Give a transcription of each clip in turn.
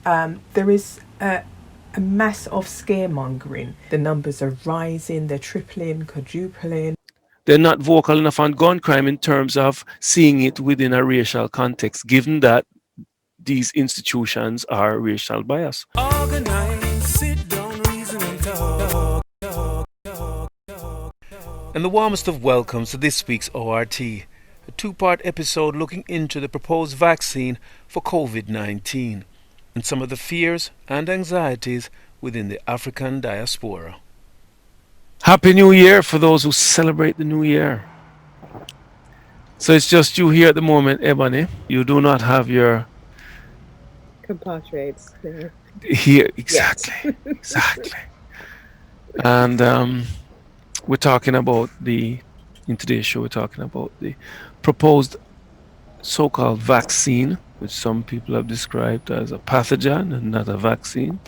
there is a mass of scaremongering. The numbers are rising, they're tripling, quadrupling. They're not vocal enough on gun crime in terms of seeing it within a racial context, given that these institutions are racial biased. Organize, sit down, reason and talk. And the warmest of welcomes to this week's ORT, a two-part episode looking into the proposed vaccine for COVID-19 and some of the fears and anxieties within the African diaspora. Happy New Year for those who celebrate the New Year. So it's just you here at the moment, Ebony. You do not have your compatriots here. Exactly. Exactly. And we're talking about in today's show, we're talking about the proposed so-called vaccine, which some people have described as a pathogen and not a vaccine.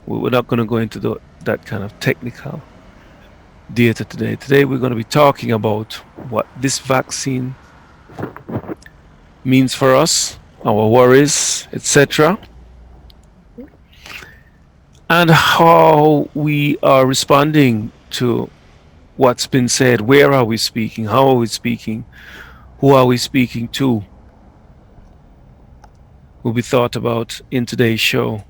We're not going to go into that kind of technical data today. Today we're going to be talking about what this vaccine means for us, our worries, etc., and how we are responding to what's been said. Where are we speaking? How are we speaking? Who are we speaking to? Will be thought about in today's show.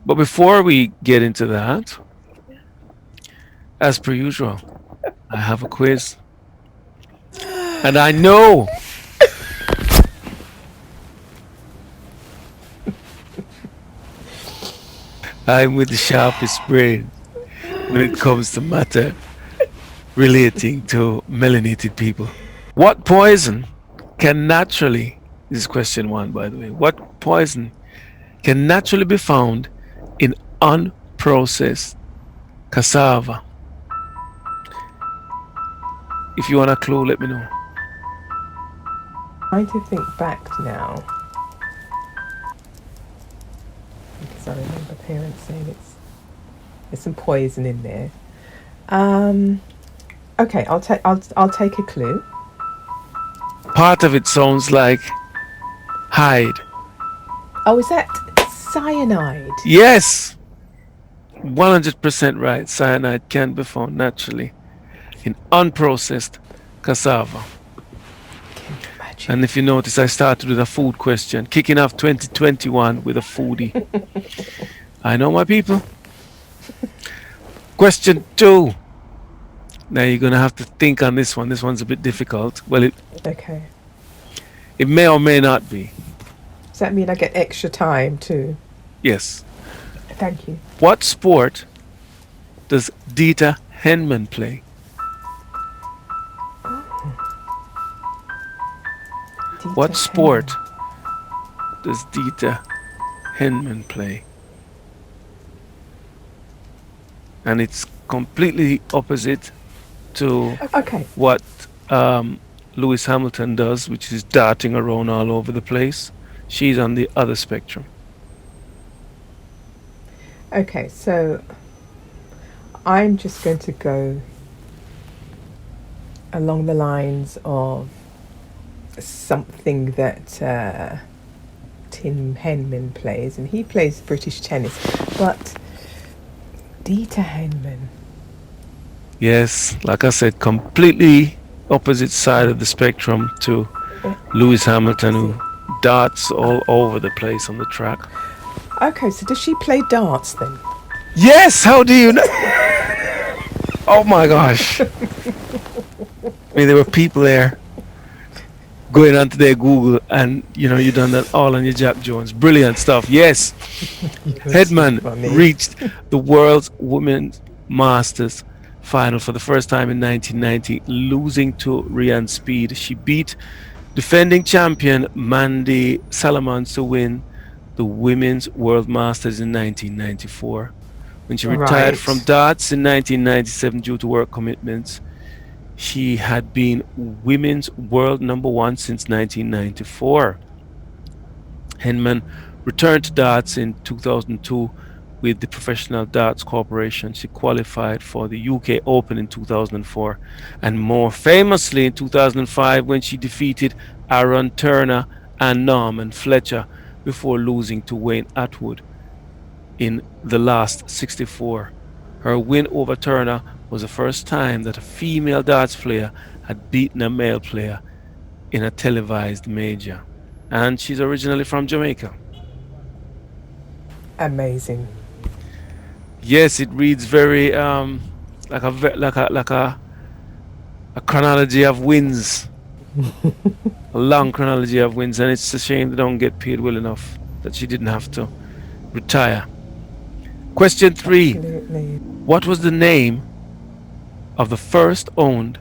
But before we get into that, as per usual, I have a quiz. And I know I'm with the sharpest brain when it comes to matter relating to melanated people. What poison can naturally, this is question 1 by the way, what poison can naturally be found in unprocessed cassava? If you want a clue, let me know. Trying to think back now, because I remember parents saying there's some poison in there. Okay, I'll take a clue. Part of it sounds like hide. Oh, is that cyanide? Yes, 100% right. Cyanide can be found naturally in unprocessed cassava. Can you imagine? And if you notice, I started with a food question, kicking off 2021 with a foodie. I know my people. Question 2. Now you're going to have to think on this one. This one's a bit difficult. Well, Okay. It may or may not be. Does that mean I get extra time too? Yes. Thank you. What sport does Dieter Henman play? What sport does Dieter Henman play? And it's completely opposite to what Lewis Hamilton does, which is darting around all over the place. She's on the other spectrum. Okay, so I'm just going to go along the lines of something that Tim Henman plays, and he plays British tennis, but Dieter Henman. Yes, like I said, completely opposite side of the spectrum to Lewis Hamilton, who darts all over the place on the track. Okay, so does she play darts then? Yes, how do you know? Oh my gosh. I mean, there were people there going onto their Google, and you done that all on your Jack Jones. Brilliant stuff. Yes. Hedman reached the World's Women's Masters final for the first time in 1990, losing to Rhian Speed. She beat defending champion Mandy Salomons to win the Women's World Masters in 1994. When she retired from darts in 1997 due to work commitments, she had been women's world number 1 since 1994. Henman returned to darts in 2002 with the Professional Darts Corporation. She qualified for the UK Open in 2004, and more famously in 2005 when she defeated Aaron Turner and Norman Fletcher before losing to Wayne Atwood in the last 64. Her win over Turner was the first time that a female darts player had beaten a male player in a televised major. And she's originally from Jamaica. Amazing. Yes, it reads very like a chronology of wins, a long chronology of wins, and it's a shame they don't get paid well enough that she didn't have to retire. Question 3. Absolutely. What was the name of the first owned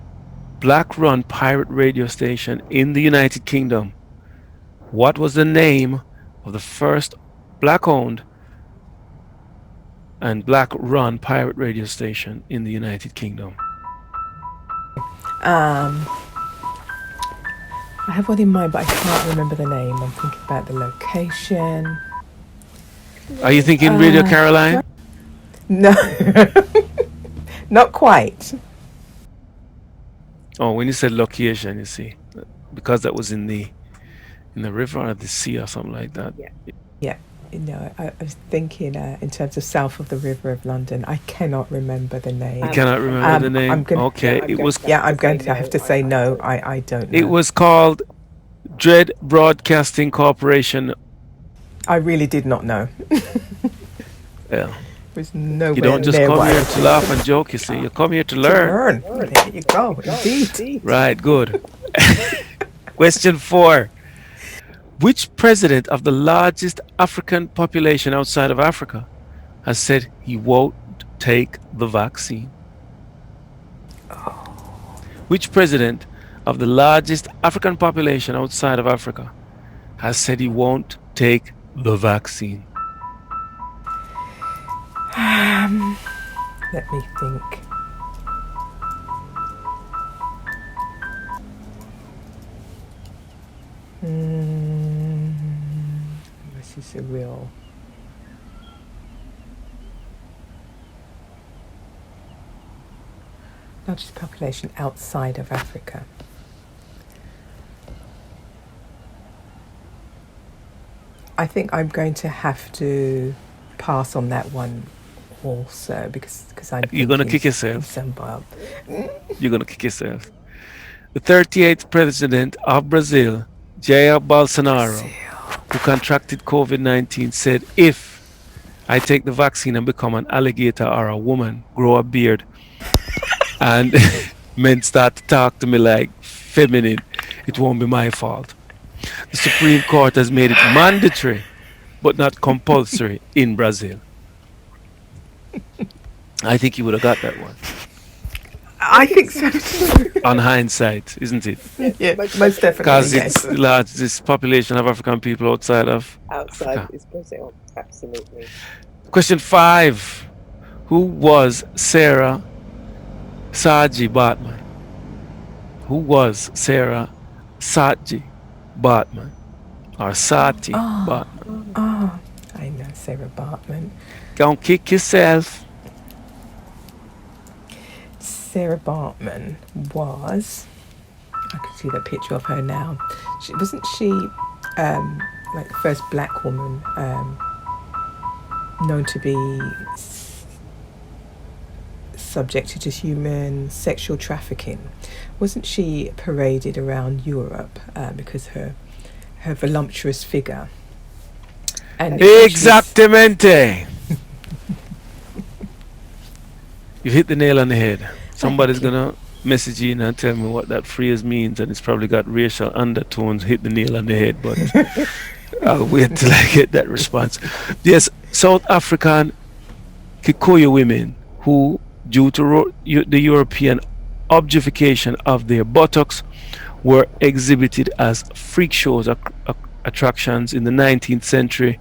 black-run pirate radio station in the United Kingdom? What was the name of the first black-owned and black-run pirate radio station in the United Kingdom? I have one in mind, but I can't remember the name. I'm thinking about the location. Are you thinking Radio Caroline? No, not quite. Oh, when you said location, you see, because that was in the river or the sea or something like that. Yeah, no, I was thinking in terms of south of the River of London. I cannot remember the name. You cannot remember the name? I'm going to have to say no. I don't know. It was called Dread Broadcasting Corporation. I really did not know. Yeah. There's nowhere You don't just near come what I here was to laugh and joke, you see. You come here to learn. There you go. Indeed. Right, good. Question 4. Which president of the largest African population outside of Africa has said he won't take the vaccine? Which president of the largest African population outside of Africa has said he won't take the vaccine? Let me think. This is a real. Largest population outside of Africa. I think I'm going to have to pass on that one also because I'm. You're gonna kick yourself. Zimbabwe. You're gonna kick yourself. The 38th president of Brazil, Jair Bolsonaro, who contracted COVID-19, said, "If I take the vaccine and become an alligator or a woman, grow a beard, and men start to talk to me like feminine, it won't be my fault." The Supreme Court has made it mandatory, but not compulsory in Brazil. I think you would have got that one. I think so too. On hindsight, isn't it? Yeah, most definitely. Because Yes. it's the largest population of African people outside of Africa. is Brazil, absolutely. Question 5. Who was Sarah Saji Bartman? Who was Sarah Saji Bartman? Or Sati Bartman? Oh, I know Sarah Bartman. Don't kick yourself. Sarah Bartman was. I can see that picture of her now. Wasn't she like the first black woman known to be subjected to human sexual trafficking? Wasn't she paraded around Europe because her voluptuous figure? And Exactamente. You hit the nail on the head. Somebody's gonna message you and tell me what that phrase means, and it's probably got racial undertones. Hit the nail on the head, but I'll wait till I get that response. Yes, South African Kikuyu women who, due to the European objectification of their buttocks, were exhibited as freak shows attractions in the 19th century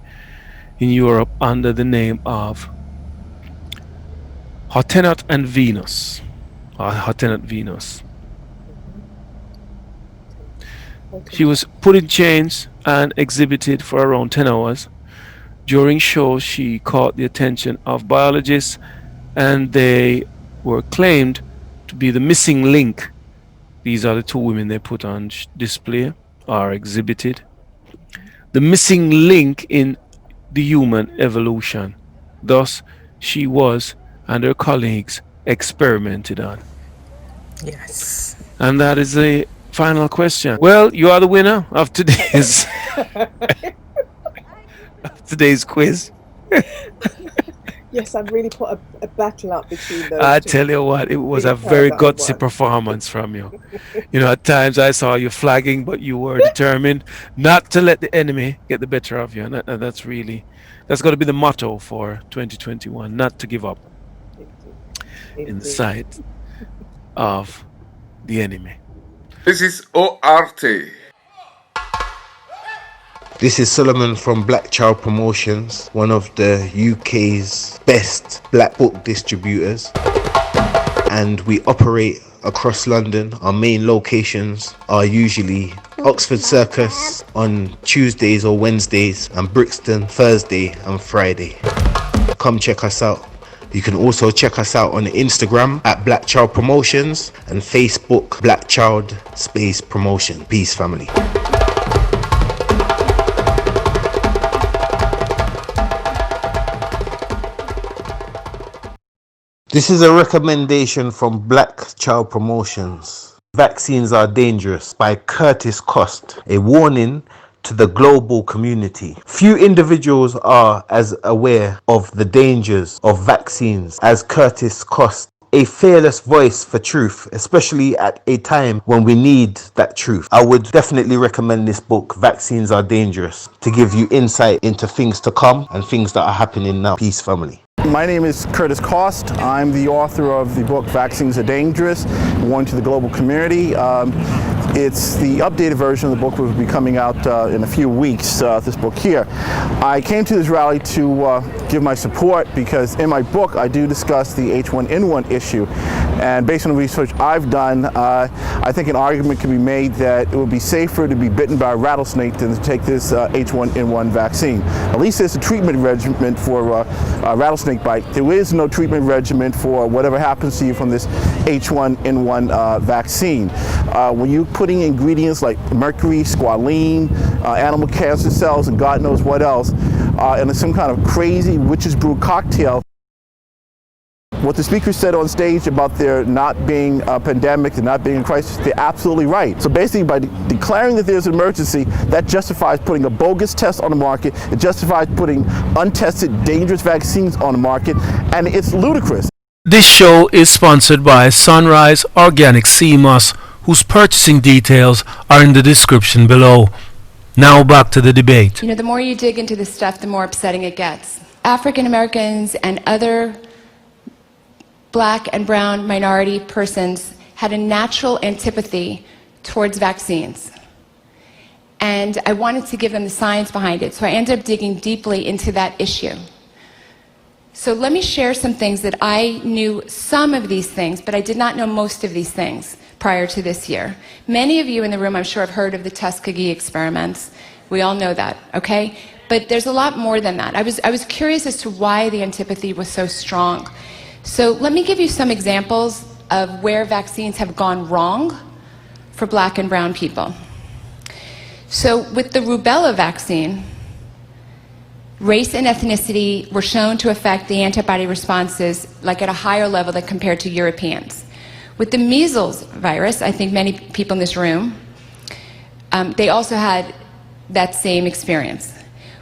in Europe under the name of Hotenot and Venus, or Hotenot Venus. She was put in chains and exhibited for around 10 hours. During shows, she caught the attention of biologists, and they were claimed to be the missing link. These are the two women they put on display or exhibited. the missing link in the human evolution. Thus, she was and her colleagues experimented on. Yes. And that is the final question. Well, you are the winner of today's today's quiz. Yes, I've really put a battle up between those I two. tell you what, it was Really a proud very that I gutsy won. performance from you. You know, at times I saw you flagging, but you were determined not to let the enemy get the better of you. And that's got to be the motto for 2021, not to give up Indeed. in the Indeed. sight of the enemy. This is ORT. This is Solomon from Black Child Promotions, one of the UK's best black book distributors. And we operate across London. Our main locations are usually Oxford Circus on Tuesdays or Wednesdays and Brixton Thursday and Friday. Come check us out. You can also check us out on Instagram at Black Child Promotions and Facebook Black Child Space Promotion. Peace, family. This is a recommendation from Black Child Promotions. Vaccines Are Dangerous by Curtis Cost. A warning to the global community. Few individuals are as aware of the dangers of vaccines as Curtis Cost. A fearless voice for truth, especially at a time when we need that truth. I would definitely recommend this book, Vaccines Are Dangerous, to give you insight into things to come and things that are happening now. Peace, family. My name is Curtis Cost. I'm the author of the book Vaccines Are Dangerous, Warning to the Global Community. It's the updated version of the book, which will be coming out in a few weeks, this book here. I came to this rally to give my support because in my book I do discuss the H1N1 issue. And based on the research I've done, I think an argument can be made that it would be safer to be bitten by a rattlesnake than to take this H1N1 vaccine. At least there's a treatment regimen for a rattlesnake bite. There is no treatment regimen for whatever happens to you from this H1N1 vaccine. When you're putting ingredients like mercury, squalene, animal cancer cells, and God knows what else, in some kind of crazy witch's brew cocktail, what the speaker said on stage about there not being a pandemic, there not being a crisis, they're absolutely right. So basically by declaring that there's an emergency, that justifies putting a bogus test on the market, it justifies putting untested, dangerous vaccines on the market, and it's ludicrous. This show is sponsored by Sunrise Organic Sea Moss, whose purchasing details are in the description below. Now back to the debate. You know, the more you dig into this stuff, the more upsetting it gets. African Americans and other black and brown minority persons had a natural antipathy towards vaccines. And I wanted to give them the science behind it, so I ended up digging deeply into that issue. So let me share some things that I knew some of these things, but I did not know most of these things prior to this year. Many of you in the room, I'm sure, have heard of the Tuskegee experiments. We all know that, okay? But there's a lot more than that. I was curious as to why the antipathy was so strong. So let me give you some examples of where vaccines have gone wrong for black and brown people. So with the rubella vaccine, race and ethnicity were shown to affect the antibody responses like at a higher level than compared to Europeans. With the measles virus, I think many people in this room, they also had that same experience.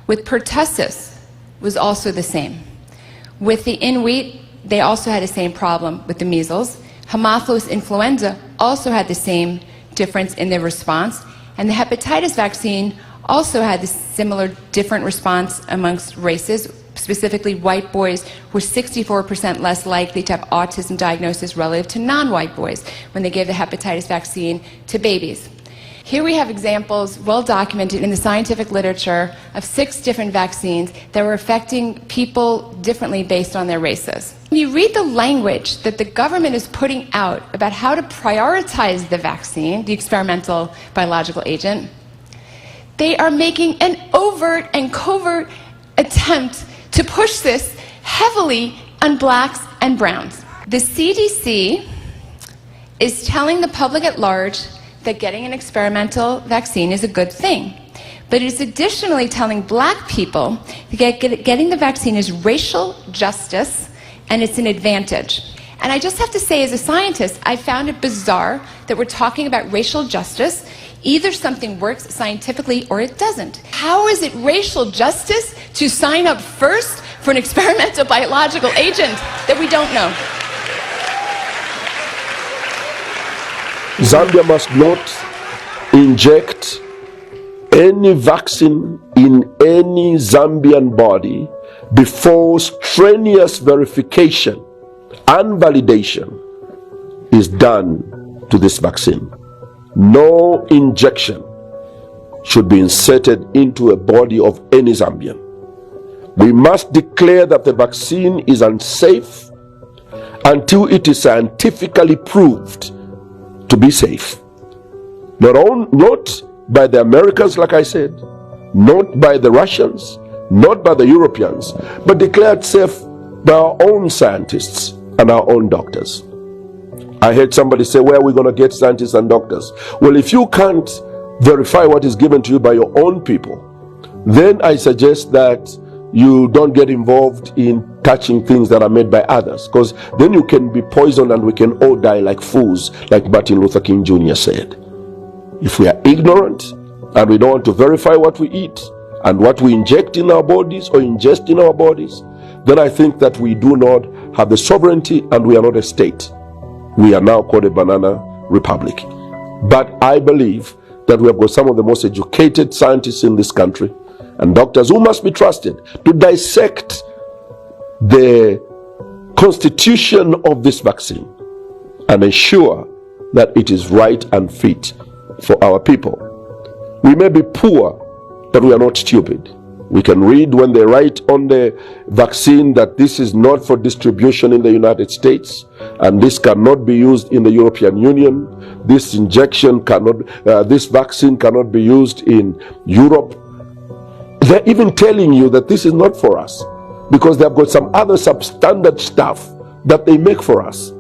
With pertussis, was also the same. With the Inuit, they also had the same problem with the measles. Haemophilus influenza also had the same difference in their response. And the hepatitis vaccine also had this similar different response amongst races. Specifically, white boys were 64% less likely to have autism diagnosis relative to non-white boys when they gave the hepatitis vaccine to babies. Here we have examples well documented in the scientific literature of 6 different vaccines that were affecting people differently based on their races. When you read the language that the government is putting out about how to prioritize the vaccine, the experimental biological agent, they are making an overt and covert attempt to push this heavily on blacks and browns. The CDC is telling the public at large that getting an experimental vaccine is a good thing. but it's additionally telling black people that getting the vaccine is racial justice and it's an advantage. And I just have to say, as a scientist, I found it bizarre that we're talking about racial justice. Either something works scientifically or it doesn't. How is it racial justice to sign up first for an experimental biological agent that we don't know? Zambia must not inject any vaccine in any Zambian body before strenuous verification and validation is done to this vaccine. No injection should be inserted into a body of any Zambian. We must declare that the vaccine is unsafe until it is scientifically proved to be safe. Not by the Americans, like I said, not by the Russians, not by the Europeans, but declared safe by our own scientists and our own doctors. I heard somebody say, where are we going to get scientists and doctors? Well, if you can't verify what is given to you by your own people, then I suggest that you don't get involved in touching things that are made by others, because then you can be poisoned and we can all die like fools, like Martin Luther King Jr. said. If we are ignorant and we don't want to verify what we eat and what we inject in our bodies or ingest in our bodies, then I think that we do not have the sovereignty and we are not a state. We are now called a banana republic. But I believe that we have got some of the most educated scientists in this country and doctors who must be trusted to dissect the constitution of this vaccine and ensure that it is right and fit for our people. We may be poor, but we are not stupid. We can read when they write on the vaccine that this is not for distribution in the United States and this cannot be used in the European Union. This injection cannot, this vaccine cannot be used in Europe. They're even telling you that this is not for us because they've got some other substandard stuff that they make for us.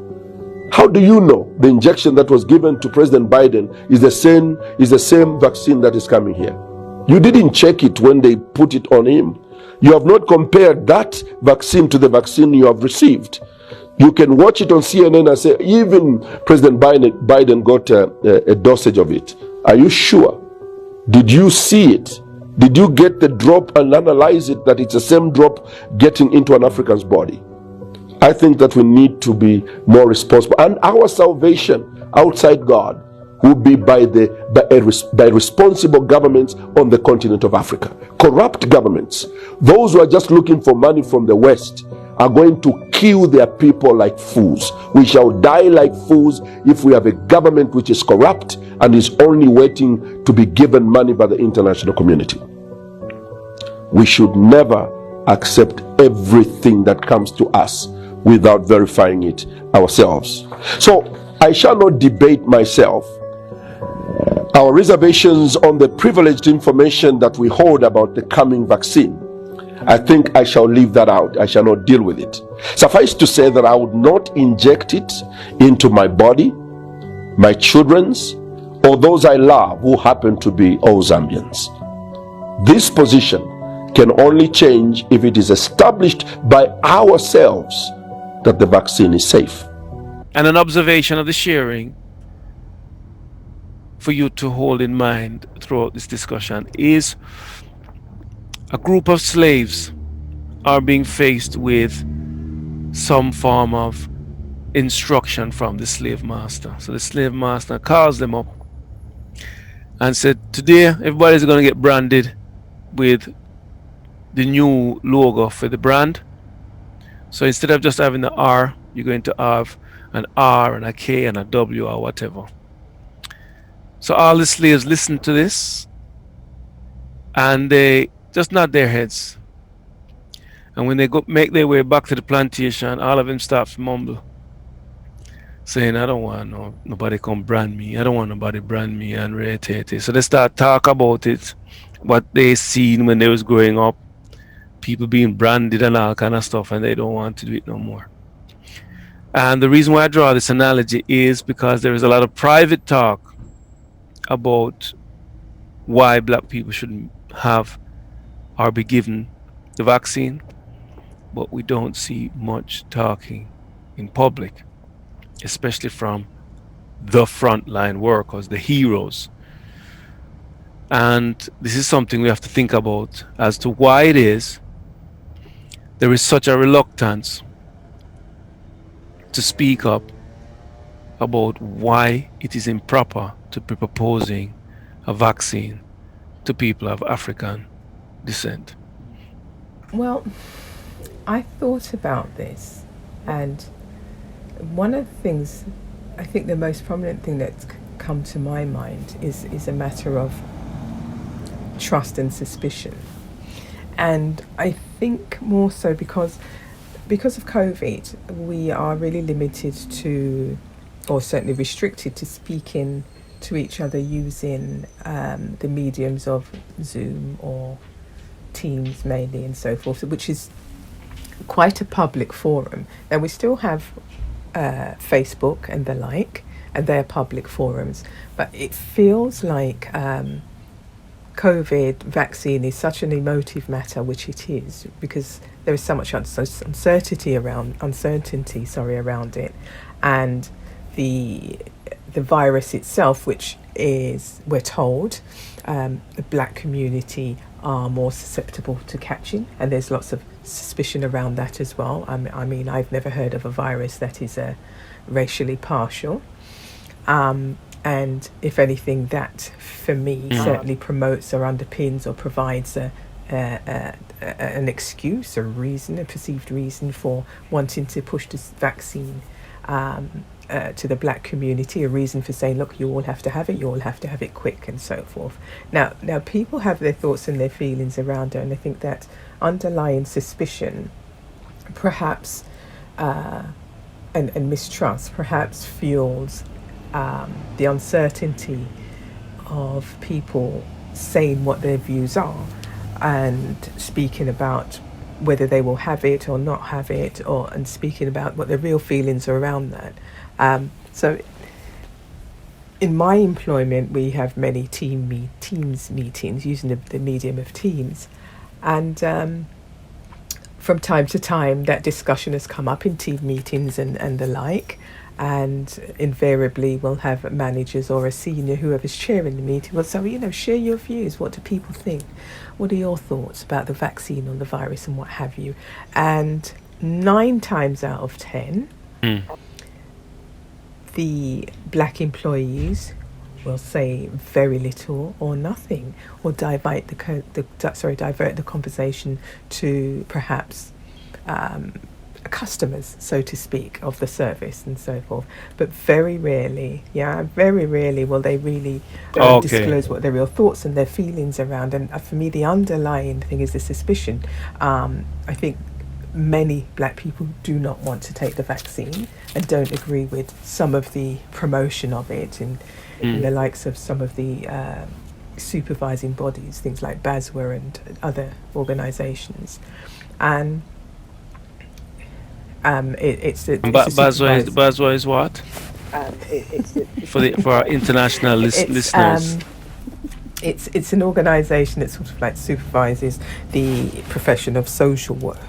How do you know the injection that was given to President Biden is the same vaccine that is coming here? You didn't check it when they put it on him. You have not compared that vaccine to the vaccine you have received. You can watch it on CNN and say, even President Biden got a dosage of it. Are you sure? Did you see it? Did you get the drop and analyze it that it's the same drop getting into an African's body? I think that we need to be more responsible. And our salvation outside God will be by responsible governments on the continent of Africa. Corrupt governments, those who are just looking for money from the West, are going to kill their people like fools. We shall die like fools if we have a government which is corrupt and is only waiting to be given money by the international community. We should never accept everything that comes to us without verifying it ourselves. So I shall not debate myself our reservations on the privileged information that we hold about the coming vaccine. I think I shall leave that out. I shall not deal with it. Suffice to say that I would not inject it into my body, my children's, or those I love who happen to be all Zambians. This position can only change if it is established by ourselves that the vaccine is safe. And an observation of the sharing for you to hold in mind throughout this discussion is a group of slaves are being faced with some form of instruction from the slave master. So the slave master calls them up and said, today everybody's going to get branded with the new logo for the brand. So instead of just having the R, you're going to have an R and a K and a W or whatever. So all the slaves listen to this and they just nod their heads. And when they go make their way back to the plantation, all of them start to mumble, saying, I don't want nobody come brand me. I don't want nobody brand me and reiterate it. So they start talk about it, what they seen when they was growing up, people being branded and all kind of stuff, and they don't want to do it no more. And the reason why I draw this analogy is because there is a lot of private talk about why black people shouldn't have or be given the vaccine, but we don't see much talking in public, especially from the frontline workers, the heroes. And this is something we have to think about as to why it is there is such a reluctance to speak up about why it is improper to be proposing a vaccine to people of African descent. Well, I thought about this, and one of the things, I think the most prominent thing that's come to my mind is a matter of trust and suspicion. And I think more so because of COVID, we are really limited to, or certainly restricted to, speaking to each other using the mediums of Zoom or Teams mainly and so forth, which is quite a public forum. Now we still have Facebook and the like, and they're public forums, but it feels like COVID vaccine is such an emotive matter, which it is, because there is so much uncertainty around it, and the virus itself, which is, we're told, the black community are more susceptible to catching, and there's lots of suspicion around that as well. I mean, I've never heard of a virus that is racially partial. And if anything, that for me certainly promotes or underpins or provides an excuse, a reason, a perceived reason for wanting to push this vaccine to the black community, a reason for saying, look, you all have to have it quick and so forth. Now people have their thoughts and their feelings around it, and I think that underlying suspicion, perhaps, and mistrust, perhaps fuels the uncertainty of people saying what their views are and speaking about whether they will have it or not have it, and speaking about what their real feelings are around that. So in my employment, we have many Teams meetings using the medium of Teams, and from time to time that discussion has come up in team meetings and the like, and invariably we'll have managers or a senior, whoever's chairing the meeting, will say, share your views. What do people think? What are your thoughts about the vaccine or the virus and what have you? And 9 times out of 10, the black employees will say very little or nothing, or divert the conversation to perhaps customers, so to speak, of the service and so forth. But very rarely will they really disclose what their real thoughts and their feelings around. And for me, the underlying thing is the suspicion. I think many black people do not want to take the vaccine and don't agree with some of the promotion of it in the likes of some of the supervising bodies, things like BASWA and other organisations. And BASWA is what? For our international listeners. It's an organisation that sort of like supervises the profession of social work.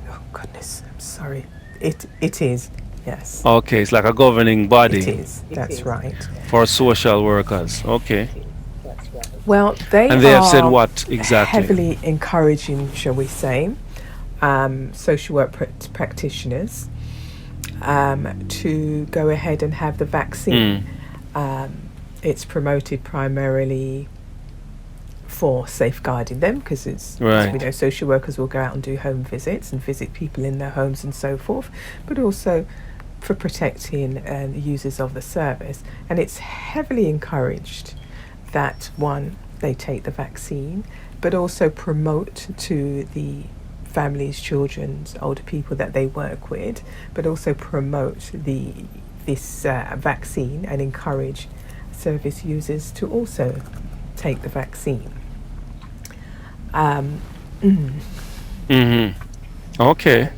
Oh goodness, I'm sorry. It is, yes. Okay, it's like a governing body. It is. That's right. For social workers. Okay. Well, they have said what exactly? Heavily encouraging, shall we say, social work practitioners to go ahead and have the vaccine. It's promoted primarily for safeguarding them, because as we know, social workers will go out and do home visits and visit people in their homes and so forth, but also for protecting the users of the service. And it's heavily encouraged that, one, they take the vaccine, but also promote to the families, children, older people that they work with, but also promote this vaccine and encourage service users to also take the vaccine. Okay.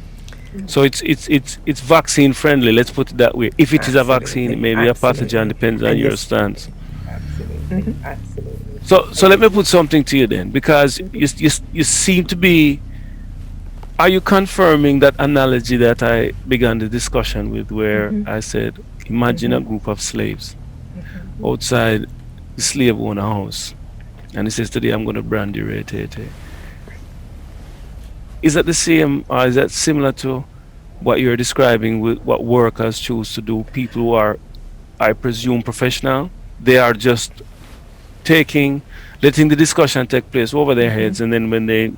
So it's vaccine friendly, let's put it that way. If it is a vaccine, it may be a pathogen, depends on your stance. Absolutely. So let me put something to you then, because you seem to be. Are you confirming that analogy that I began the discussion with, where I said, imagine a group of slaves outside the slave owner house, and he says, today I'm going to brand you, Tete. Is that the same, or is that similar to what you're describing with what workers choose to do? People who are, I presume, professional, they are just letting the discussion take place over their heads, and then when they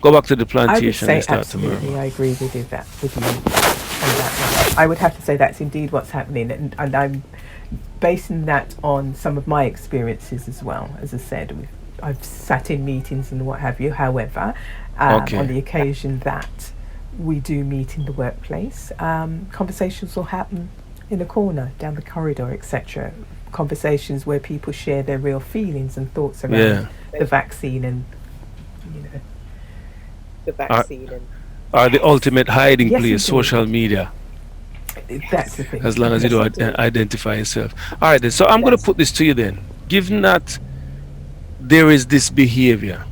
go back to the I would plantation, say they start to absolutely. murmur. I agree with you on that one. I would have to say that's indeed what's happening, and I'm basing that on some of my experiences as well. As I said, I've sat in meetings and what have you. However, on the occasion that we do meet in the workplace, conversations will happen in a corner, down the corridor, etc. Conversations where people share their real feelings and thoughts around the vaccine, and the vaccine are the ultimate hiding Yes, place, indeed. social media, That's the thing. as long as you Yes, don't identify yourself. All right, then. So I'm going to put this to you then. Given that there is this behavior,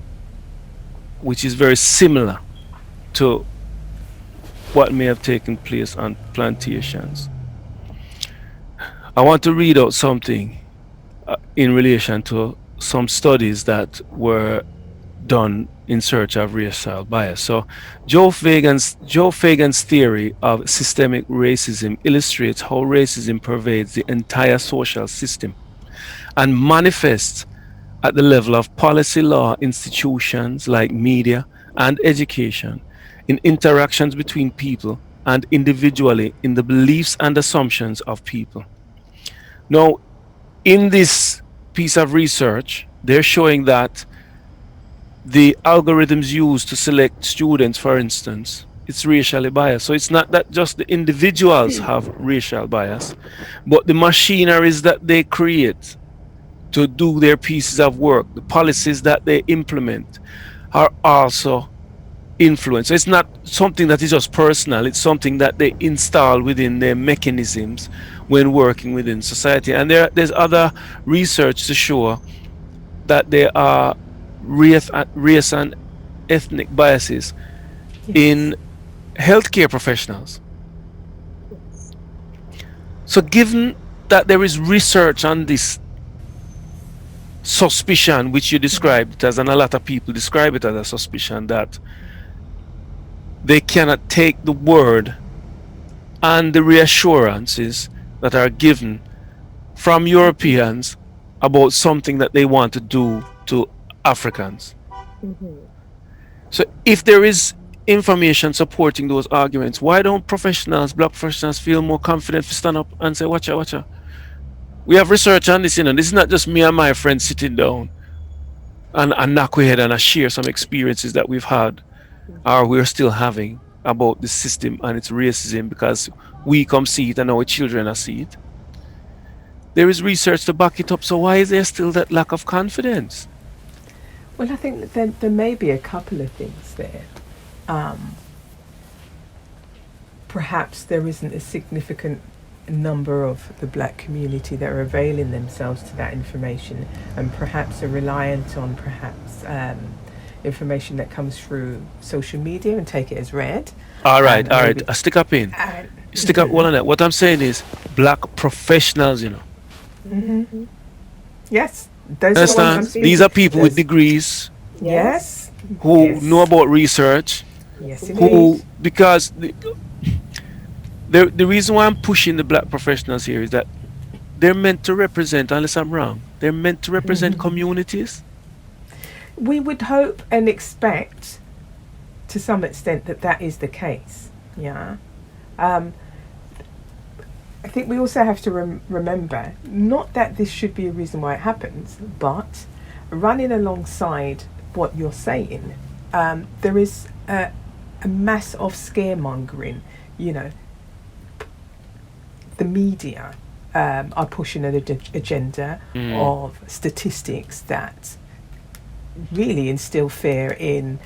which is very similar to what may have taken place on plantations, I want to read out something in relation to some studies that were done in search of racial bias. So Joe Fagan's theory of systemic racism illustrates how racism pervades the entire social system and manifests at the level of policy, law, institutions like media and education, in interactions between people, and individually in the beliefs and assumptions of people. Now, in this piece of research, they're showing that the algorithms used to select students, for instance, it's racially biased. So it's not that just the individuals have racial bias, but the machineries that they create to do their pieces of work, the policies that they implement, are also influenced. So it's not something that is just personal, it's something that they install within their mechanisms when working within society. And there's other research to show that there are race and ethnic biases in healthcare professionals. So given that there is research on this suspicion, which you described it as, and a lot of people describe it as a suspicion, that they cannot take the word and the reassurances that are given from Europeans about something that they want to do to Africans. So if there is information supporting those arguments, why don't black professionals feel more confident to stand up and say, watcha, we have research on this, this is not just me and my friends sitting down and knock our head and share some experiences that we've had or we're still having about the system and its racism, because we come see it and our children see it. There is research to back it up, so why is there still that lack of confidence? Well, I think that there may be a couple of things there. Perhaps there isn't a significant number of the black community that are availing themselves to that information, and perhaps are reliant on information that comes through social media and take it as read. All right. Stick up in. Stick up one on that. What I'm saying is black professionals, Yes. Those understand? These are people with degrees. Yes. Who know about research. Yes, indeed. Because the reason why I'm pushing the black professionals here is that they're meant to represent, unless I'm wrong, they're meant to represent communities. We would hope and expect to some extent that is the case. Yeah. I think we also have to remember, not that this should be a reason why it happens, but running alongside what you're saying, there is a mass of scaremongering. The media are pushing an agenda of statistics that really instill fear in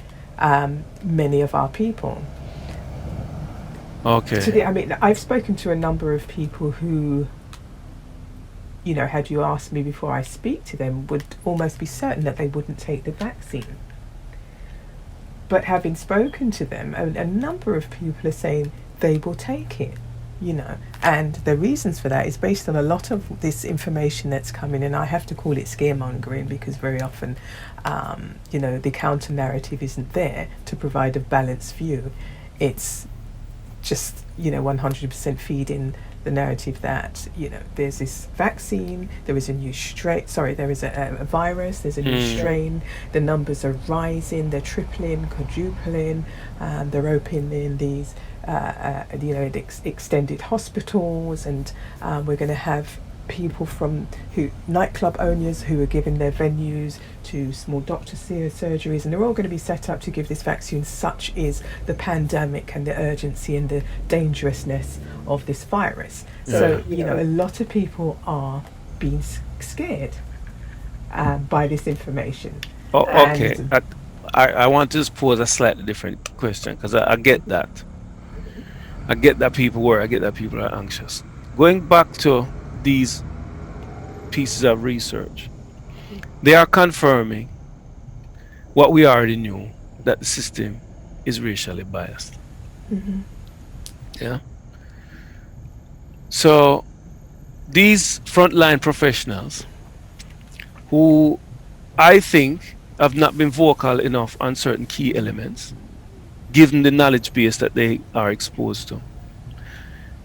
many of our people. Okay. I've spoken to a number of people who had you asked me before I speak to them, would almost be certain that they wouldn't take the vaccine. But having spoken to them, a number of people are saying they will take it, and the reasons for that is based on a lot of this information that's coming in. I have to call it scaremongering because very often, the counter narrative isn't there to provide a balanced view. It's just, 100% feeding the narrative that, there's this vaccine, there is a new strain, there is a virus, there's a new strain, the numbers are rising, they're tripling, quadrupling, they're opening these, extended hospitals, and we're going to have people from nightclub owners who are giving their venues to small doctor surgeries, and they're all going to be set up to give this vaccine. Such is the pandemic and the urgency and the dangerousness of this virus. So, a lot of people are being scared by this information. Oh, okay. I want to just pose a slightly different question, because I get that. I get that people worry. I get that people are anxious. Going back to these pieces of research, they are confirming what we already knew, that the system is racially biased. Yeah. So these frontline professionals, who I think have not been vocal enough on certain key elements, given the knowledge base that they are exposed to,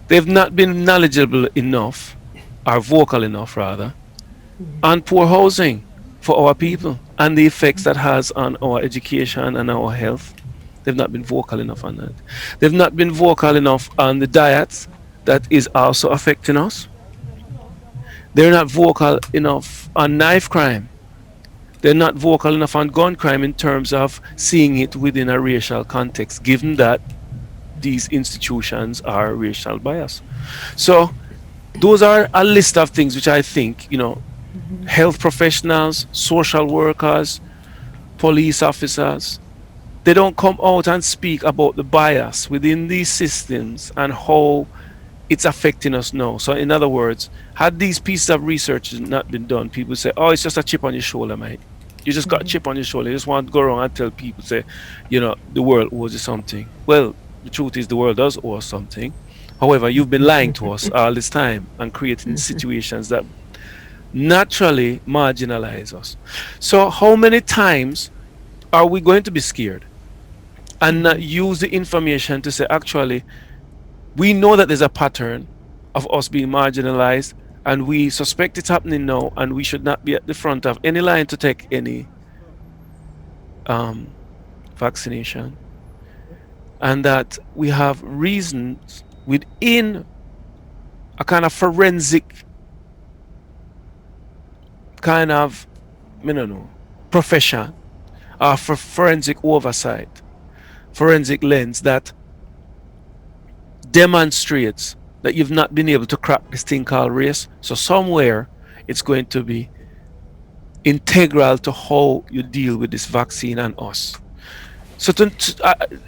they've not been knowledgeable enough, or vocal enough rather, on poor housing for our people and the effects that has on our education and our health. They've not been vocal enough on that. They've not been vocal enough on the diets that is also affecting us. They're not vocal enough on knife crime. They're not vocal enough on gun crime in terms of seeing it within a racial context, given that these institutions are racial biased. So those are a list of things which I think, health professionals, social workers, police officers, they don't come out and speak about the bias within these systems and how it's affecting us now. So in other words, had these pieces of research not been done, people say, oh, it's just a chip on your shoulder, mate. You just got a chip on your shoulder. You just want to go around and tell people, say, the world owes you something. Well, the truth is the world does owe us something. However, you've been lying to us all this time and creating situations that naturally marginalize us. So how many times are we going to be scared and not use the information to say, actually, we know that there's a pattern of us being marginalized, and we suspect it's happening now, and we should not be at the front of any line to take any vaccination, and that we have reasons within a kind of forensic kind of, profession, for forensic oversight, forensic lens that demonstrates that you've not been able to crack this thing called race. So somewhere it's going to be integral to how you deal with this vaccine and us. So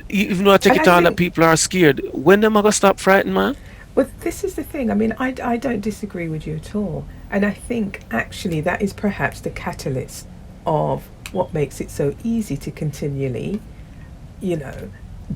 even though I take it on that people are scared, when am I gonna stop frightened, man? Well, this is the thing. I mean, I don't disagree with you at all. And I think actually that is perhaps the catalyst of what makes it so easy to continually,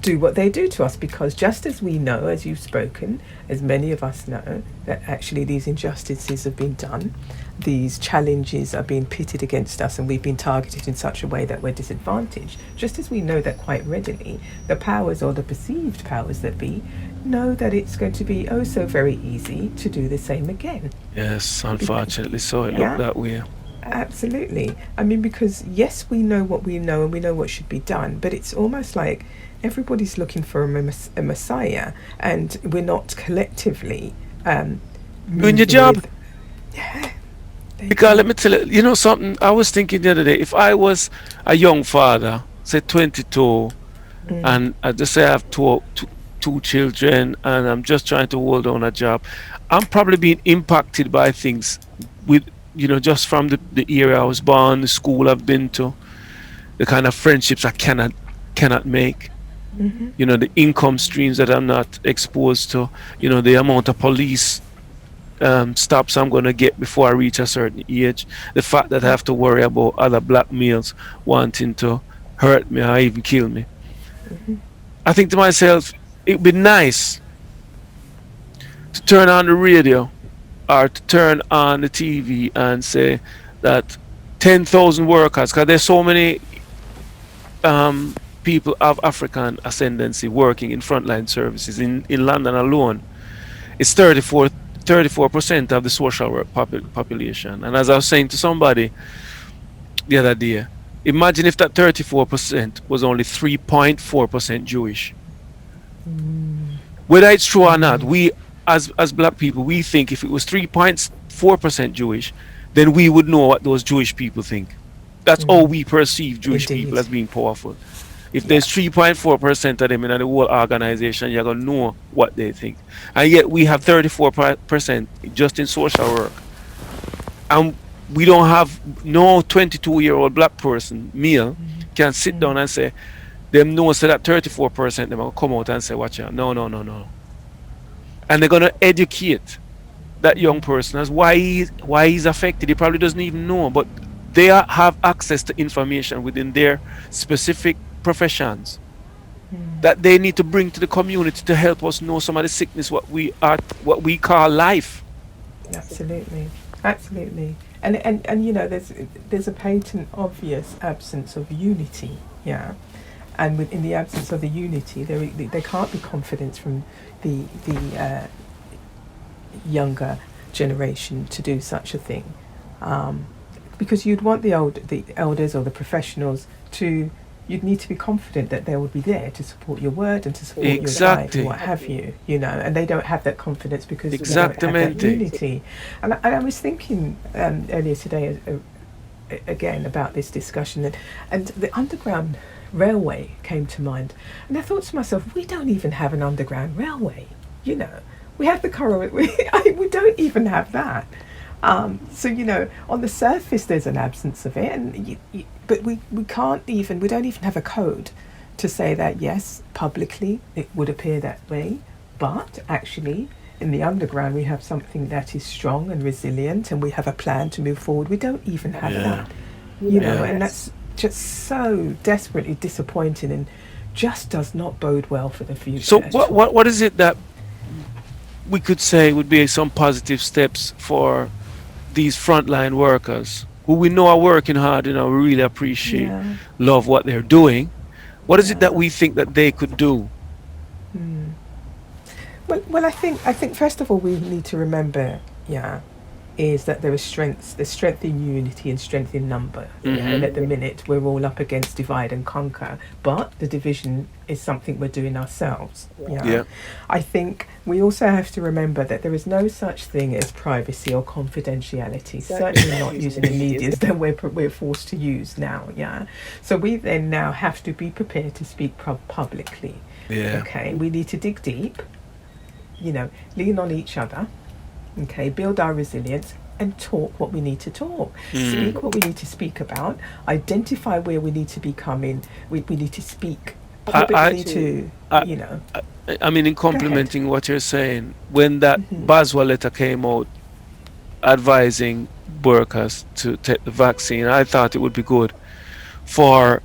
do what they do to us, because just as we know, as you've spoken, as many of us know, that actually these injustices have been done, these challenges are being pitted against us, and we've been targeted in such a way that we're disadvantaged. Just as we know that quite readily, the powers, or the perceived powers that be, know that it's going to be oh so very easy to do the same again. Yes, unfortunately so it looked that way. Absolutely. I mean, because yes, we know what we know and we know what should be done, but it's almost like everybody's looking for a messiah, and we're not collectively doing your job. Yeah. Because let me tell you, something I was thinking the other day. If I was a young father, say 22, and I just say I have two children, and I'm just trying to hold on a job, I'm probably being impacted by things with, just from the area I was born, the school I've been to, the kind of friendships I cannot make. The income streams that I'm not exposed to, the amount of police stops I'm going to get before I reach a certain age. The fact that I have to worry about other black males wanting to hurt me or even kill me. I think to myself, it'd be nice to turn on the radio or to turn on the TV and say that 10,000 workers, because there's so many people of African ascendancy working in frontline services in London alone. It's 34% of the social work population. And as I was saying to somebody the other day, imagine if that 34% was only 3.4% Jewish. Whether it's true or not, we as black people, we think if it was 3.4% Jewish, then we would know what those Jewish people think. That's all we perceive Jewish people as being powerful. If there's 3.4% of them in the whole organization, you're going to know what they think. And yet we have 34% just in social work. And we don't have no 22-year-old black person, male, can sit down and say, them know so that 34% them will come out and say, watch out, no. And they're going to educate that young person as why he's affected. He probably doesn't even know, but they have access to information within their specific professions that they need to bring to the community to help us know some of the sickness what we call life. Absolutely. And you know, there's a patent obvious absence of unity, and within the absence of the unity, there can't be confidence from the younger generation to do such a thing, because you'd want the elders or the professionals to. You'd need to be confident that they would be there to support your word and to support your life and what have you, and they don't have that confidence because they don't have that unity. And I was thinking earlier today again about this discussion, and the Underground Railway came to mind, and I thought to myself, we don't even have an Underground Railway, we have the current, we don't even have that. So on the surface there's an absence of it, and but we don't even have a code to say that yes, publicly it would appear that way, but actually in the underground we have something that is strong and resilient, and we have a plan to move forward. We don't even have that, and that's just so desperately disappointing and just does not bode well for the future. So what is it that we could say would be some positive steps for these frontline workers who we know are working hard, we really appreciate, love what they're doing? What is it that we think that they could do? Well, I think first of all we need to remember, is that there's strength in unity and strength in number. And at the minute we're all up against divide and conquer, but the division is something we're doing ourselves. I think we also have to remember that there is no such thing as privacy or confidentiality, certainly not using the media that we're forced to use now. So we then now have to be prepared to speak publicly. Okay, we need to dig deep, lean on each other, build our resilience and talk what we need to talk, speak what we need to speak about, identify where we need to be coming. We need to speak publicly I mean, in complementing what you're saying, when that Baswa letter came out advising workers to take the vaccine, I thought it would be good for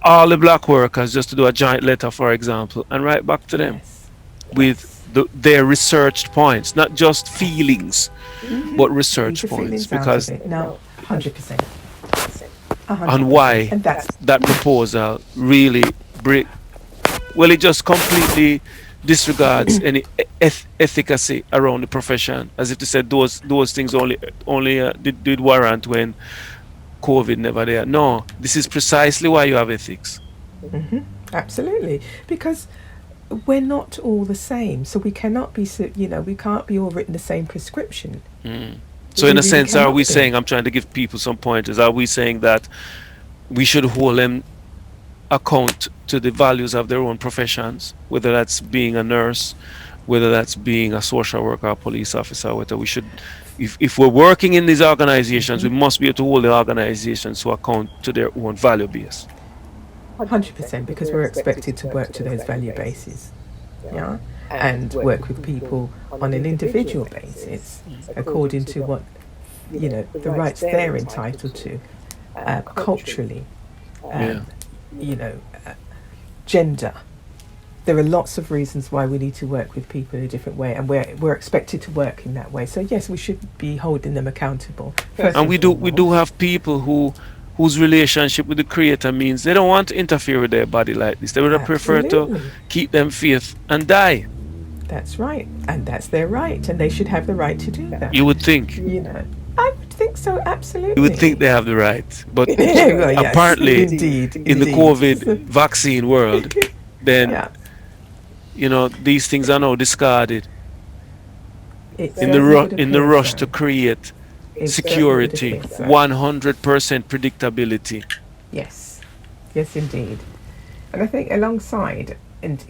all the black workers just to do a giant letter, for example, and write back to them with their researched points, not just feelings, but research points, because no, 100%. on why that proposal really it just completely disregards any efficacy around the profession, as if they said those things only did warrant when COVID never there. No, this is precisely why you have ethics. Absolutely, because we're not all the same, so we cannot be we can't be all written the same prescription. So in a sense, are we saying, I'm trying to give people some pointers, are we saying that we should hold them account to the values of their own professions, whether that's being a nurse, whether that's being a social worker, a police officer, whether we should, if we're working in these organizations, we must be able to hold the organizations to account to their own value base. 100%, because we're expected to work to those value bases. and work with people on an individual basis according to what, the rights they're entitled to, culturally, gender. There are lots of reasons why we need to work with people in a different way, and we're expected to work in that way. So yes, we should be holding them accountable. And we do have people whose relationship with the Creator means they don't want to interfere with their body like this. They would prefer to keep them faith and die. That's right, and that's their right, and they should have the right to do that. You would think. I would think so, absolutely. You would think they have the right, but Well, yes, apparently, indeed. in the COVID vaccine world, then these things are now discarded in the rush to create security, 100% predictability. Yes, indeed. And I think alongside, and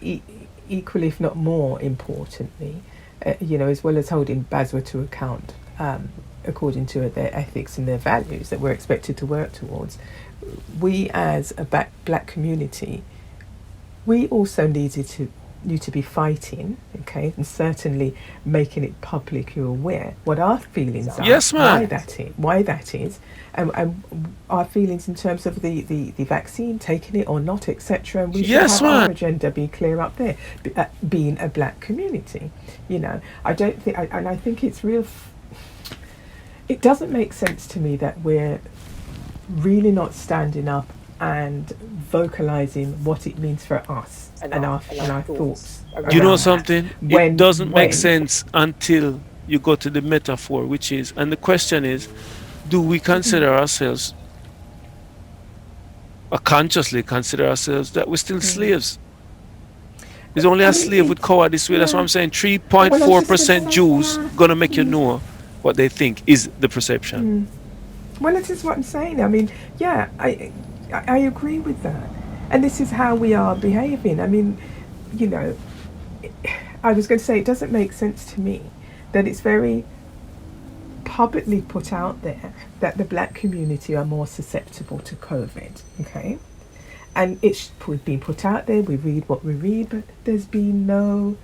equally if not more importantly, as well as holding BASWA to account according to their ethics and their values that we're expected to work towards, we as a black community, we also need to be fighting, okay, and certainly making it publicly aware what our feelings are, yes, ma'am. why that is, and our feelings in terms of the vaccine, taking it or not, etc. And we should have our agenda be clear up there. Being a black community, I don't think, and I think it's real. It doesn't make sense to me that we're really not standing up and vocalizing what it means for us and our thoughts. You know something? It doesn't make sense until you go to the metaphor, which is, and the question is, do we consider ourselves, or consciously consider ourselves, that we're still slaves? There's only a slave with cowardice way. That's what I'm saying. 3.4% Jews gonna make you know what they think is the perception. Well, this is what I'm saying. I mean, I agree with that. And this is how we are behaving. I mean, I was going to say, it doesn't make sense to me that it's very publicly put out there that the black community are more susceptible to COVID, okay? And it's been put out there, we read what we read, but there's been no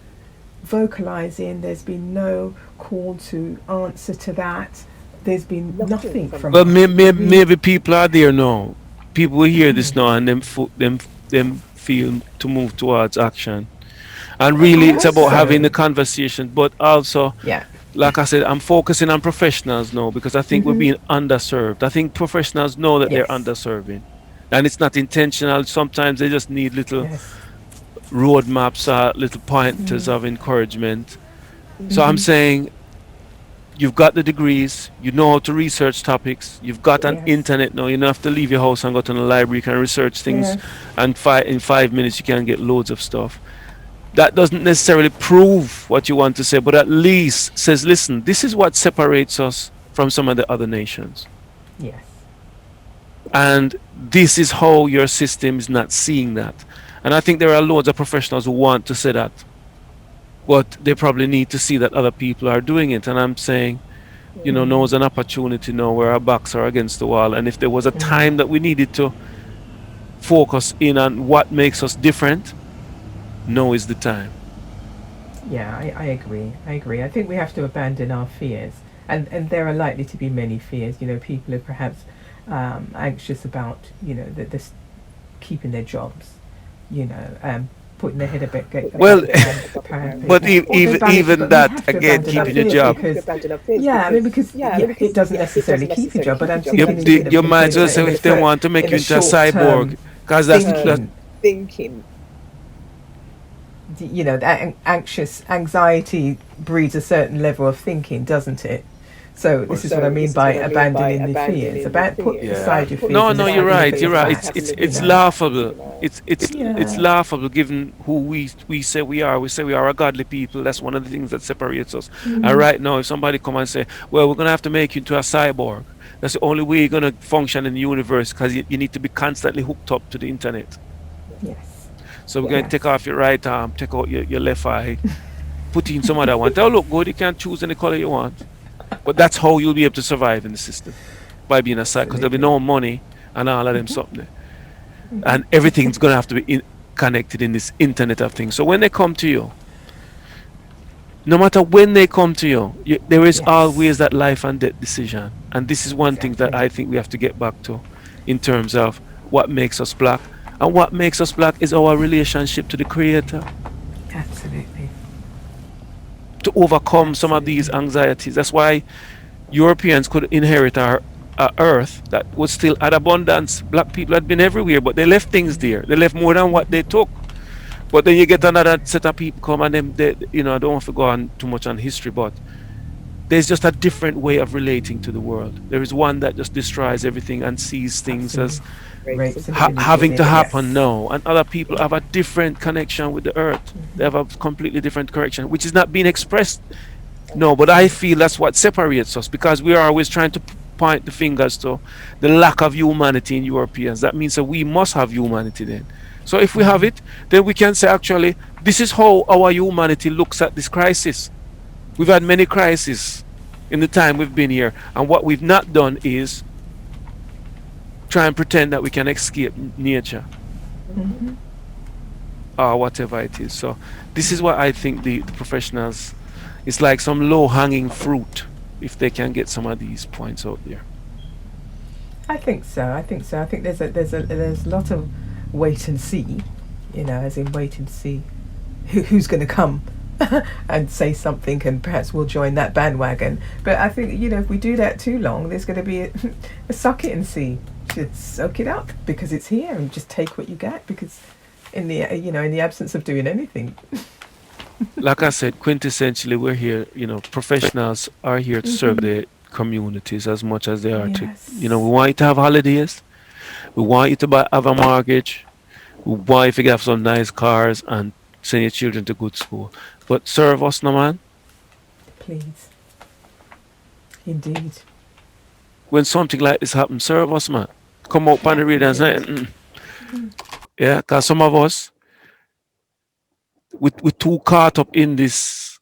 vocalizing, there's been no call to answer to that. There's been nothing from. Well, maybe people are there now. People will hear this now, and them feel to move towards action. And really, it's about having the conversation, but also, like I said, I'm focusing on professionals now because I think we're being underserved. I think professionals know that they're underserving, and it's not intentional. Sometimes they just need little roadmaps, little pointers of encouragement. So I'm saying, you've got the degrees, you know how to research topics, you've got an internet now, you don't have to leave your house and go to the library, you can research things, and in 5 minutes you can get loads of stuff. That doesn't necessarily prove what you want to say, but at least says, listen, this is what separates us from some of the other nations. Yes. And this is how your system is not seeing that. And I think there are loads of professionals who want to say that, but they probably need to see that other people are doing it. And I'm saying, now is an opportunity now where our backs are against the wall. And if there was a time that we needed to focus in on what makes us different, now is the time. Yeah, I agree. I think we have to abandon our fears. And there are likely to be many fears. People are perhaps anxious about, this keeping their jobs, putting their head a bit. Well, but even that, again, keeping your job. Because it doesn't necessarily keep your job, but I'm thinking... You might as well say if they want to make you into a cyborg, because that's thinking. Anxiety breeds a certain level of thinking, doesn't it? So this is what I mean by abandoning the fears. Put aside your fears. No, you're right. It's laughable. It's laughable given who we say we are. We say we are a godly people. That's one of the things that separates us. And right now, if somebody come and say, well, we're going to have to make you into a cyborg, that's the only way you're going to function in the universe, because you need to be constantly hooked up to the internet. Yes. So we're going to take off your right arm, take out your left eye, put in some other one. Oh, look good, you can choose any color you want. But that's how you'll be able to survive in the system, by being a side, because there'll be no money and all of them something. And everything's going to have to be connected in this internet of things. So when they come to you, no matter when they come to you, there is Yes. always that life and death decision. And this is one thing that Exactly. I think we have to get back to in terms of what makes us black. And what makes us black is our relationship to the Creator Absolutely. to overcome some of these Absolutely. anxieties. That's why Europeans could inherit our earth that was still at abundance. Black people had been everywhere, but they left things there. They left more than what they took. But then you get another set of people come and them, I don't want to go on too much on history, but there's just a different way of relating to the world. There is one that just destroys everything and sees things as Absolutely. Rapes and having to pillages. happen Yes. now. And other people have a different connection with the earth. They have a completely different connection, which is not being expressed. No, but I feel that's what separates us because we are always trying to point the fingers to the lack of humanity in Europeans. That means that we must have humanity then. So if we have it, then we can say actually, this is how our humanity looks at this crisis. We've had many crises in the time we've been here, and what we've not done is try and pretend that we can escape nature or whatever it is. So this is what I think the professionals, it's like some low-hanging fruit if they can get some of these points out there. I think so. I think so. I think there's a lot of wait and see, as in wait and see who's going to come and say something, and perhaps we'll join that bandwagon. But I think if we do that too long, there's going to be a suck it and see. Should soak it up because it's here and just take what you get. Because in the absence of doing anything. Like I said, quintessentially, we're here. Professionals are here to serve the communities as much as they are Yes. we want you to have holidays. We want you to have a mortgage. We want you to have some nice cars and send your children to good school. But serve us, no man. Please. Indeed. When something like this happens, serve us, man. Come up on the radio and say, yeah, because some of us, we're too caught up in this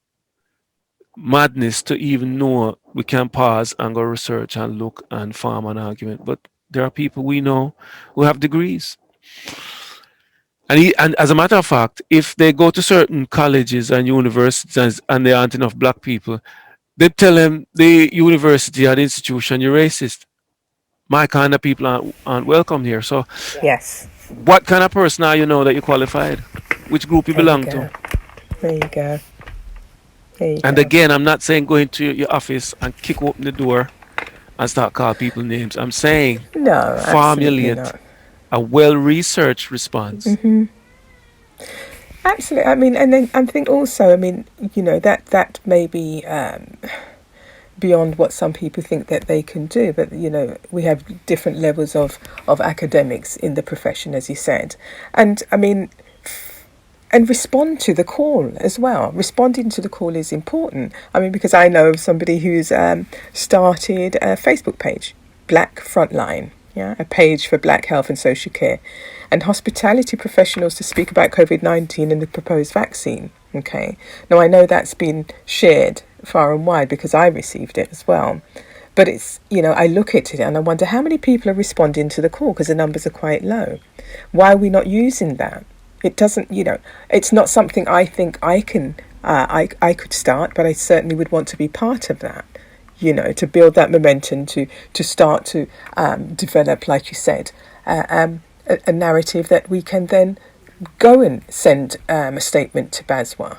madness to even know we can pause and go research and look and form an argument. But there are people we know who have degrees. And as a matter of fact, if they go to certain colleges and universities and there aren't enough black people, they tell them the university or the institution, you're racist. My kind of people aren't welcome here. So Yes. what kind of person are you that you're qualified? Which group you There you belong go. to? There you go. There you And go. again, I'm not saying go into your office and kick open the door and start calling people names. I'm saying No, absolutely formulate not. a well-researched response. Absolutely. I mean, and then I think also, that may be beyond what some people think that they can do. But we have different levels of academics in the profession, as you said, and and respond to the call as well. Responding to the call is important. Because I know of somebody who's started a Facebook page, Black Frontline, a page for Black health and social care, and hospitality professionals to speak about COVID-19 and the proposed vaccine. Okay. Now, I know that's been shared far and wide because I received it as well. But it's, I look at it and I wonder how many people are responding to the call because the numbers are quite low. Why are we not using that? It doesn't, it's not something I think I can, I could start, but I certainly would want to be part of that, to build that momentum, to start to develop, like you said, a narrative that we can then go and send a statement to BASWA,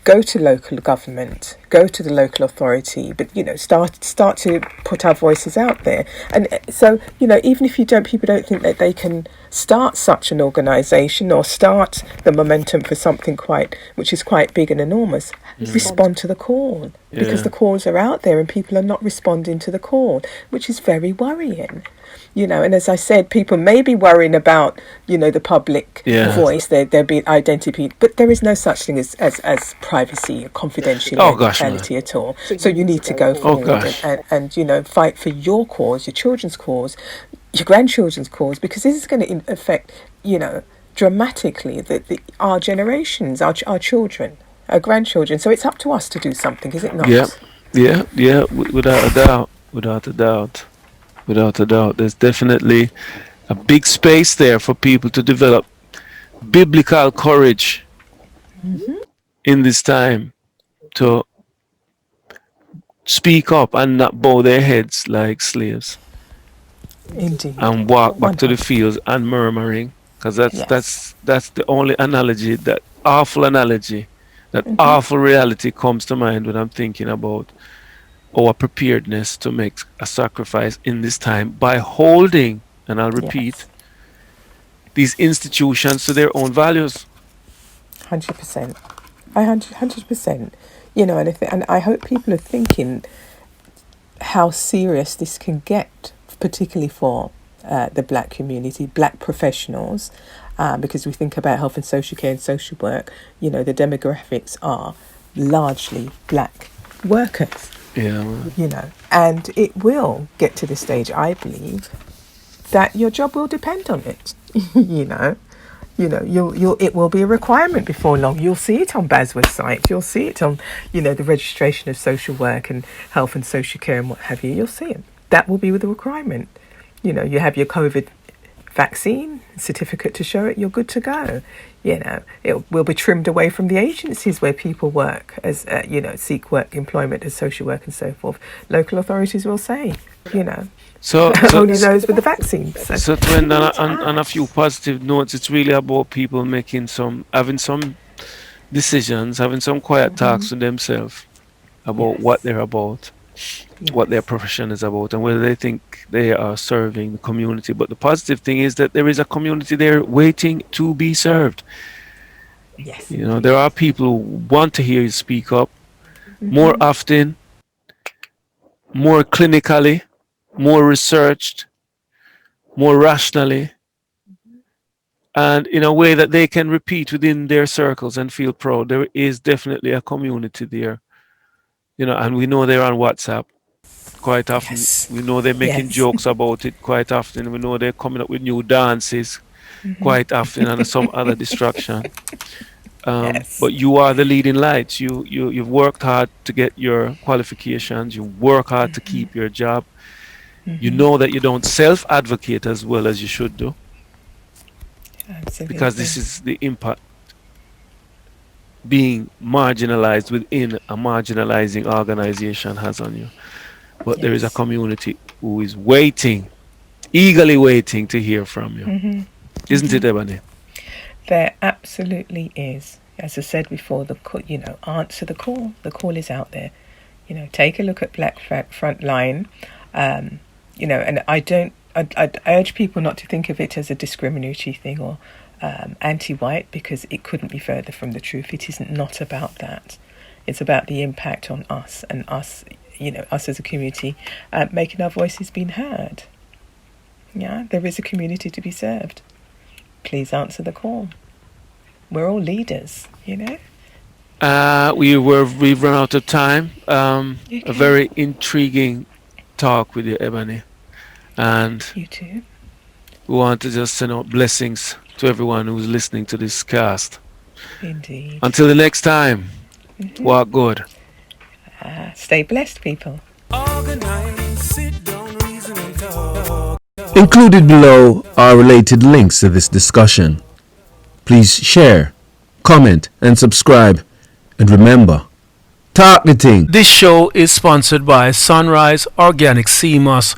go to local government, go to the local authority, but, start to put our voices out there. And so, even if people don't think that they can start such an organisation or start the momentum for something which is quite big and enormous, respond to the call. Because the calls are out there and people are not responding to the call, which is very worrying. And as I said, people may be worrying about, the public voice, their being identity, but there is no such thing as privacy or confidentiality at all. So you need to go forward and fight for your cause, your children's cause, your grandchildren's cause, because this is going to affect, dramatically our generations, our children, our grandchildren. So it's up to us to do something, is it not? Yeah, without a doubt. Without a doubt, there's definitely a big space there for people to develop biblical courage in this time. to speak up and not bow their heads like slaves Indeed. and walk back to the 100. fields and murmuring, because Yes. that's the only analogy, that awful analogy, that Hmm. awful reality comes to mind when I'm thinking about our preparedness to make a sacrifice in this time by holding, and I'll repeat, Yes. these institutions to their own values. 100%. 100%. You know, and I hope people are thinking how serious this can get, particularly for the black community, black professionals, because we think about health and social care and social work. You know, the demographics are largely black workers. Yeah, man. You know, and it will get to the stage, I believe, that your job will depend on it. You'll it will be a requirement before long. You'll see it on BASWA's site. You'll see it on, the registration of social work and health and social care and what have you. You'll see it. That will be the requirement. You know, you have your COVID vaccine certificate to show it, you're good to go. You know, it will be trimmed away from the agencies where people work as, seek work, employment as social work and so forth. Local authorities will say, So only those with the vaccines. So to end on a few positive notes, it's really about people having some decisions, having some quiet talks with themselves about what they're about, what their profession is about, and whether they think they are serving the community. But the positive thing is that there is a community there waiting to be served. Yes. You know, there are people who want to hear you speak up more often, more clinically, more researched, more rationally, and in a way that they can repeat within their circles and feel proud. There is definitely a community there, and we know they're on WhatsApp quite often. Yes. We know they're making Yes. jokes about it quite often. We know they're coming up with new dances quite often and some other distraction. Yes. But you are the leading lights. You've worked hard to get your qualifications. You work hard to keep your job. You know that you don't self-advocate as well as you should do. Absolutely. Because this is the impact being marginalized within a marginalizing organization has on you. But there is a community who is eagerly waiting to hear from you. Isn't it, Ebony? There absolutely is. As I said before, answer the call. The call is out there. Take a look at Black Frontline. And I'd urge people not to think of it as a discriminatory thing or anti-white, because it couldn't be further from the truth. It is not about that. It's about the impact on us and us, us as a community, making our voices being heard. Yeah, there is a community to be served. Please answer the call. We're all leaders, We've run out of time. A very intriguing talk with you, Ebony, and you too. we want to just send out blessings to everyone who's listening to this cast. Indeed. Until the next time, walk good. Stay blessed, people. Included below are related links to this discussion. Please share, comment, and subscribe. And remember, talk the thing. This show is sponsored by Sunrise Organic Sea Moss